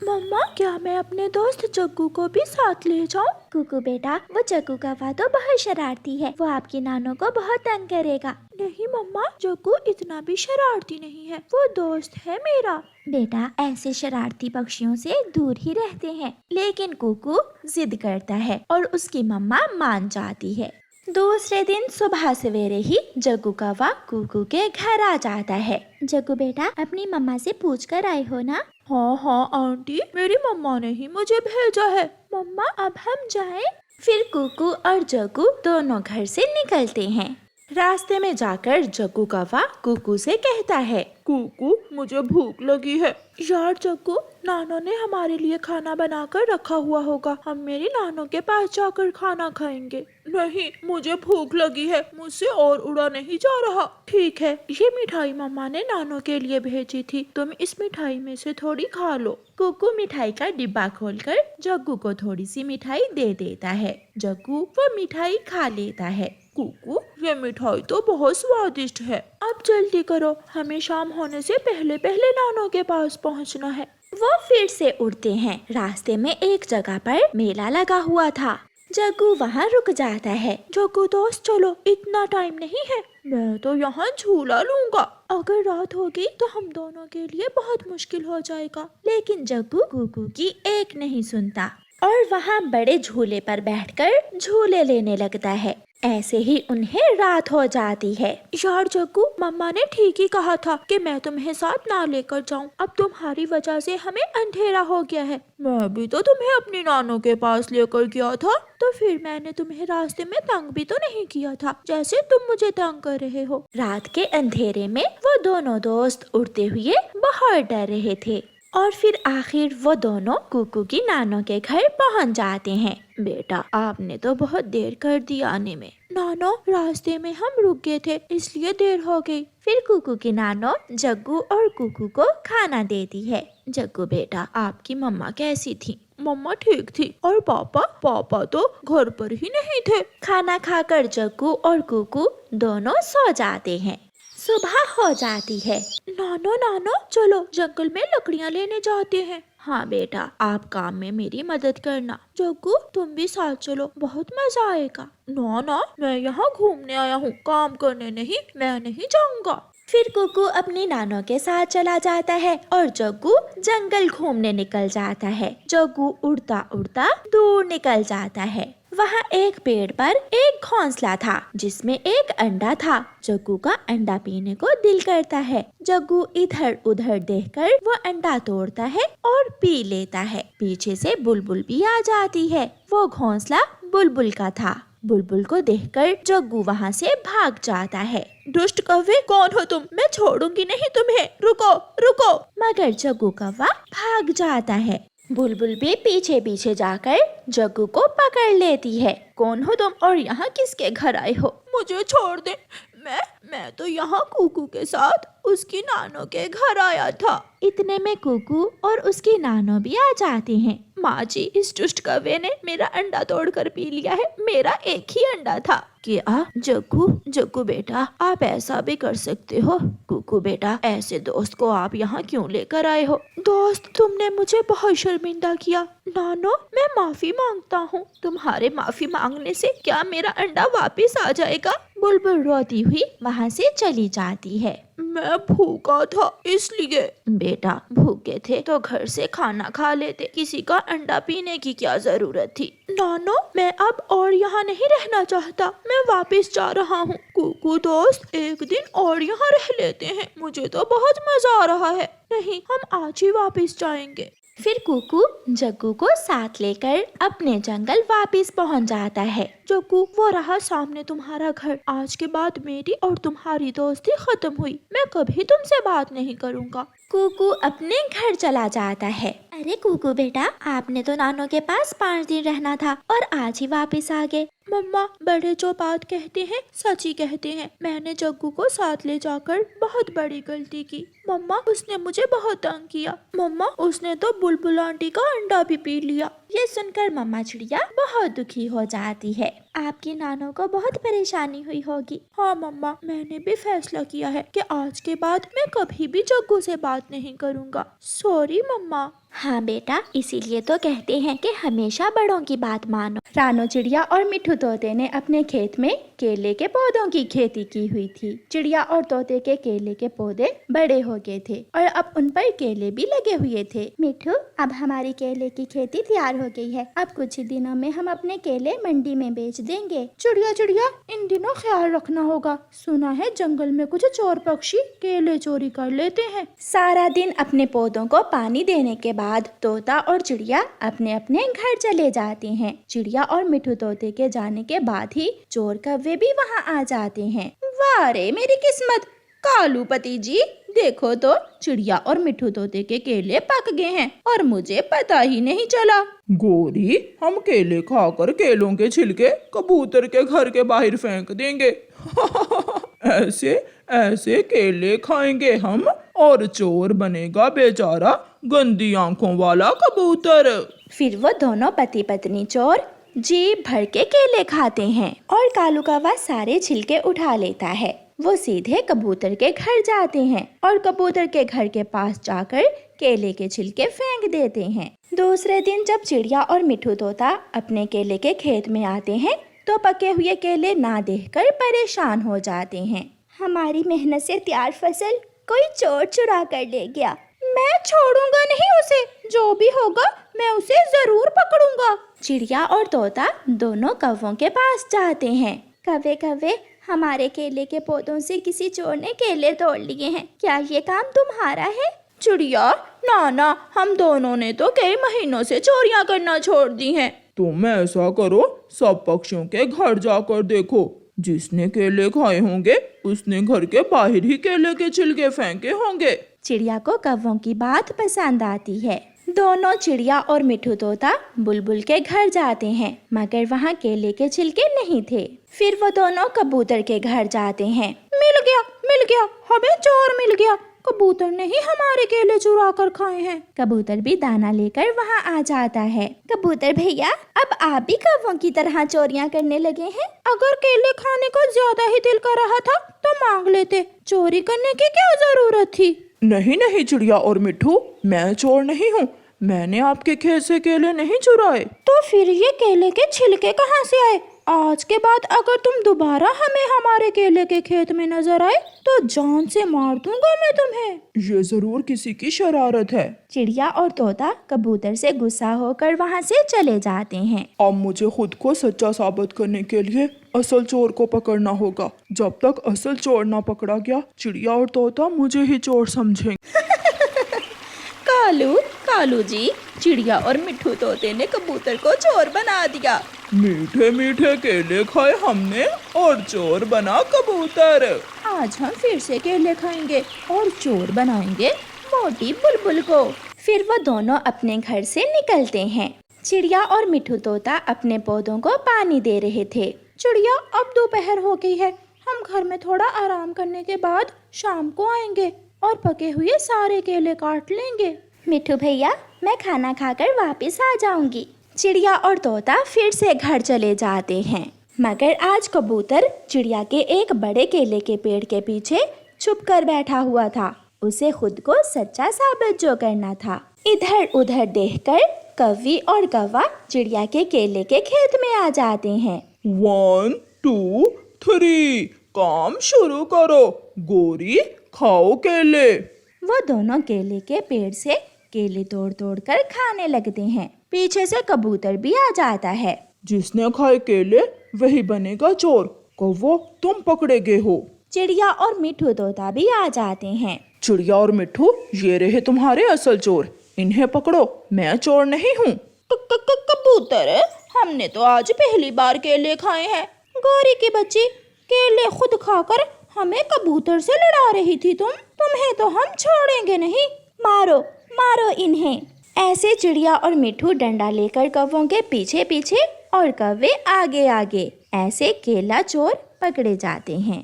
मम्मा, क्या मैं अपने दोस्त जग्गू को भी साथ ले जाऊं? कुकू बेटा, वो जग्गू का तो बहुत शरारती है, वो आपकी नानो को बहुत तंग करेगा। नहीं मम्मा, जग्गू इतना भी शरारती नहीं है, वो दोस्त है मेरा। बेटा, ऐसे शरारती पक्षियों से दूर ही रहते हैं। लेकिन कुकू जिद करता है और उसकी मम्मा मान जाती है। दूसरे दिन सुबह सवेरे ही जग्गू कौवा कुकू के घर आ जाता है। जग्गू बेटा, अपनी मम्मा से पूछ कर आए हो ना? हाँ आंटी, मेरी मम्मा ने ही मुझे भेजा है। मम्मा, अब हम जाएं? फिर कुकू और जग्गू दोनों घर से निकलते हैं। रास्ते में जाकर जग्गू कौवा कुकू से कहता है, कुकू, मुझे भूख लगी है। यार जग्गू, नानो ने हमारे लिए खाना बनाकर रखा हुआ होगा, हम मेरी नानो के पास जाकर खाना खाएंगे। नहीं, मुझे भूख लगी है, मुझसे और उड़ा नहीं जा रहा। ठीक है, ये मिठाई मम्मा ने नानो के लिए भेजी थी, तुम इस मिठाई में से थोड़ी खा लो। कुकू मिठाई का डिब्बा खोलकर जग्गू को थोड़ी सी मिठाई दे देता है। जग्गू वो मिठाई खा लेता है। कुकू, ये मिठाई तो बहुत स्वादिष्ट है। अब जल्दी करो, हमें शाम होने से पहले पहले नानो के पास पहुंचना है। वो फिर से उड़ते हैं। रास्ते में एक जगह पर मेला लगा हुआ था। जग्गू वहाँ रुक जाता है। जग्गू दोस्त, चलो, इतना टाइम नहीं है, मैं तो यहाँ झूला लूंगा। अगर रात होगी तो हम दोनों के लिए बहुत मुश्किल हो जाएगा। लेकिन जग्गू कुकू की एक नहीं सुनता और वहाँ बड़े झूले पर बैठकर झूले लेने लगता है। ऐसे ही उन्हें रात हो जाती है। यार जग्गू, मम्मा ने ठीक ही कहा था कि मैं तुम्हें साथ ना लेकर जाऊं। अब तुम्हारी वजह से हमें अंधेरा हो गया है। मैं भी तो तुम्हें अपनी नानो के पास लेकर गया था, तो फिर मैंने तुम्हें रास्ते में तंग भी तो नहीं किया था जैसे तुम मुझे तंग कर रहे हो। रात के अंधेरे में वो दोनों दोस्त उड़ते हुए बहुत डर रहे थे और फिर आखिर वो दोनों कुकू की नानो के घर पहुंच जाते हैं। बेटा, आपने तो बहुत देर कर दी आने में। नानो, रास्ते में हम रुक गए थे, इसलिए देर हो गई। फिर कुकू की नानो जग्गू और कुकू को खाना देती है। जग्गू बेटा, आपकी मम्मा कैसी थी? मम्मा ठीक थी। और पापा तो घर पर ही नहीं थे। खाना खाकर जग्गू और कुकू दोनों सो जाते हैं। सुबह हो जाती है। नानो, चलो जंगल में लकड़ियाँ लेने जाते हैं। हाँ बेटा, आप काम में मेरी मदद करना। जग्गू, तुम भी साथ चलो, बहुत मजा आएगा। ना, मैं यहाँ घूमने आया हूँ, काम करने नहीं, मैं नहीं जाऊँगा। फिर कुकू अपनी नानो के साथ चला जाता है और जग्गू जंगल घूमने निकल जाता है। जग्गू उड़ता उड़ता दूर निकल जाता है। वहाँ एक पेड़ पर एक घोंसला था जिसमें एक अंडा था। जग्गू का अंडा पीने को दिल करता है। जग्गू इधर उधर देखकर वो अंडा तोड़ता है और पी लेता है। पीछे से बुलबुल भी आ जाती है। वो घोंसला बुलबुल का था। बुलबुल को देखकर जग्गू वहाँ से भाग जाता है। दुष्ट कौवे, कौन हो तुम? मैं छोड़ूंगी नहीं तुम्हें, रुको। मगर जग्गू कौवा भाग जाता है। बुलबुल भी पीछे पीछे जाकर जग्गू को पकड़ लेती है। कौन हो तुम और यहाँ किसके घर आए हो? मुझे छोड़ दे, मैं तो यहाँ कुकू के साथ उसकी नानो के घर आया था। इतने में कुकू और उसकी नानो भी आ जाते हैं। माँ जी, इस दुष्ट कौवे ने मेरा अंडा तोड़कर पी लिया है। मेरा एक ही अंडा था। क्या जग्गू बेटा, आप ऐसा भी कर सकते हो? कुकू बेटा, ऐसे दोस्त को आप यहाँ क्यों लेकर आए हो? दोस्त, तुमने मुझे बहुत शर्मिंदा किया। नानो, मैं माफी मांगता हूँ। तुम्हारे माफी मांगने से क्या मेरा अंडा वापस आ जाएगा? बुलबुल रोती हुई वहाँ से चली जाती है। मैं भूखा था इसलिए। बेटा, भूखे थे तो घर से खाना खा लेते, किसी का अंडा पीने की क्या जरूरत थी? नानो, मैं अब और यहाँ नहीं रहना चाहता, मैं वापस जा रहा हूँ। कुकू दोस्त, एक दिन और यहाँ रह लेते हैं, मुझे तो बहुत मजा आ रहा है। नहीं, हम आज ही वापस जाएंगे। फिर कुकू जग्गू को साथ लेकर अपने जंगल वापस पहुंच जाता है। जग्गू, वो रहा सामने तुम्हारा घर। आज के बाद मेरी और तुम्हारी दोस्ती खत्म हुई, मैं कभी तुमसे बात नहीं करूँगा। कुकू अपने घर चला जाता है। अरे कुकू बेटा, आपने तो नानो के पास 5 दिन रहना था और आज ही वापस आ गए। मम्मा, बड़े जो बात कहते हैं सच ही कहते हैं। मैंने जग्गू को साथ ले जाकर बहुत बड़ी गलती की। मम्मा, उसने मुझे बहुत तंग किया। मम्मा, उसने तो बुलबुल आंटी का अंडा भी पी लिया। ये सुनकर मम्मा चिड़िया बहुत दुखी हो जाती है। आपकी नानो को बहुत परेशानी हुई होगी। हाँ मम्मा, मैंने भी फैसला किया है कि आज के बाद मैं कभी भी जग्गू से बात नहीं करूँगा। सॉरी मम्मा। हाँ बेटा, इसीलिए तो कहते हैं कि हमेशा बड़ों की बात मानो। रानो चिड़िया और मिट्ठू तोते ने अपने खेत में केले के पौधों की खेती की हुई थी। चिड़िया और तोते के केले के पौधे बड़े हो गए थे और अब उन पर केले भी लगे हुए थे। मिट्ठू, अब हमारी केले की खेती तैयार हो गई है। अब कुछ ही दिनों में हम अपने केले मंडी में बेच देंगे। चिड़िया चिड़िया, इन दिनों ख्याल रखना होगा। सुना है जंगल में कुछ चोर पक्षी केले चोरी कर लेते हैं। सारा दिन अपने पौधों को पानी देने के बाद तोता और चिड़िया अपने अपने घर चले जाते हैं। चिड़िया और मिट्ठू तोते के जाने के बाद ही चोर कौवे भी वहाँ आ जाते हैं। वाह रे मेरी किस्मत, कालू पति जी, देखो तो चिड़िया और मिट्ठू तोते के केले पक गए हैं और मुझे पता ही नहीं चला। गोरी, हम केले खाकर केलों के छिलके कबूतर के घर के बाहर फेंक देंगे। ऐसे ऐसे केले खाएंगे हम और चोर बनेगा बेचारा गंदी आंखों वाला कबूतर। फिर वो दोनों पति पत्नी चोर जी भर के केले खाते हैं और कालू कौवा सारे छिलके उठा लेता है। वो सीधे कबूतर के घर जाते हैं और कबूतर के घर के पास जाकर केले के छिलके फेंक देते हैं। दूसरे दिन जब चिड़िया और मिट्ठू तोता अपने केले के खेत में आते हैं तो पके हुए केले ना देखकर परेशान हो जाते हैं। हमारी मेहनत से तैयार फसल कोई चोर चुरा कर ले गया। मैं छोड़ूंगा नहीं उसे, जो भी होगा मैं उसे जरूर पकड़ूंगा। चिड़िया और तोता दोनों कौवों के पास जाते हैं। कौवे कौवे, हमारे केले के पौधों से किसी चोर ने केले तोड़ लिए हैं। क्या ये काम तुम्हारा है? चिड़िया, ना, हम दोनों ने तो कई महीनों से चोरियां करना छोड़ दी हैं। तुम ऐसा करो, सब पक्षियों के घर जाकर देखो। जिसने केले खाए होंगे उसने घर के बाहर ही केले के छिलके फेंके होंगे। चिड़िया को कौवों की बात पसंद आती है। दोनों चिड़िया और मिट्ठू तोता बुलबुल के घर जाते हैं, मगर वहाँ केले के छिलके नहीं थे। फिर वो दोनों कबूतर के घर जाते हैं। मिल गया, हमें चोर मिल गया। कबूतर ने ही हमारे केले चुरा कर खाए हैं। कबूतर भी दाना लेकर वहाँ आ जाता है। कबूतर भैया, अब आप भी कौवों की तरह चोरियां करने लगे हैं? अगर केले खाने को ज्यादा ही दिल कर रहा था तो मांग लेते, चोरी करने की क्या जरूरत थी। नहीं चिड़िया और मिट्ठू, मैं चोर नहीं हूँ। मैंने आपके खेत से केले नहीं चुराए। तो फिर ये केले के छिलके कहाँ से आए? आज के बाद अगर तुम दोबारा हमें हमारे केले के खेत में नजर आए तो जान से मार दूंगा मैं तुम्हें। ये जरूर किसी की शरारत है। चिड़िया और तोता कबूतर से गुस्सा होकर वहाँ से चले जाते हैं। अब मुझे खुद को सच्चा साबित करने के लिए असल चोर को पकड़ना होगा। जब तक असल चोर ना पकड़ा गया, चिड़िया और तोता मुझे ही चोर समझेंगे। कालू जी, चिड़िया और मिट्ठू तोते ने कबूतर को चोर बना दिया। मीठे मीठे केले खाए हमने और चोर बना कबूतर। आज हम फिर से केले खाएंगे और चोर बनाएंगे मोटी बुलबुल को। फिर वो दोनों अपने घर से निकलते हैं। चिड़िया और मिट्ठू तोता अपने पौधों को पानी दे रहे थे। चिड़िया, अब दोपहर हो गई है, हम घर में थोड़ा आराम करने के बाद शाम को आएंगे और पके हुए सारे केले काट लेंगे। मिट्ठू भैया, मैं खाना खाकर वापस आ जाऊंगी। चिड़िया और तोता फिर से घर चले जाते हैं, मगर आज कबूतर चिड़िया के एक बड़े केले के पेड़ के पीछे छुप कर बैठा हुआ था। उसे खुद को सच्चा साबित जो करना था। इधर उधर देखकर कौवी और कौवा चिड़िया के केले के खेत में आ जाते हैं। 1 2 3 काम शुरू करो। गोरी, खाओ केले। वो दोनों केले के पेड़ से केले तोड़ तोड़ कर खाने लगते हैं। पीछे से कबूतर भी आ जाता है। जिसने खाए केले वही बनेगा चोर। कौवो, तुम पकड़े गए हो। चिड़िया और मिट्ठू तोता भी आ जाते हैं। चिड़िया और मिट्ठू, ये रहे तुम्हारे असल चोर। इन्हें पकड़ो, मैं चोर नहीं हूँ। कबूतर, हमने तो आज पहली बार केले खाए हैं। गौरी की बच्ची, केले खुद खाकर हमें कबूतर से लड़ा रही थी तुम्हें तो हम छोड़ेंगे नहीं। मारो मारो इन्हें। ऐसे चिड़िया और मिट्ठू डंडा लेकर कौवों के पीछे पीछे और कौवे आगे आगे ऐसे केला चोर पकड़े जाते हैं।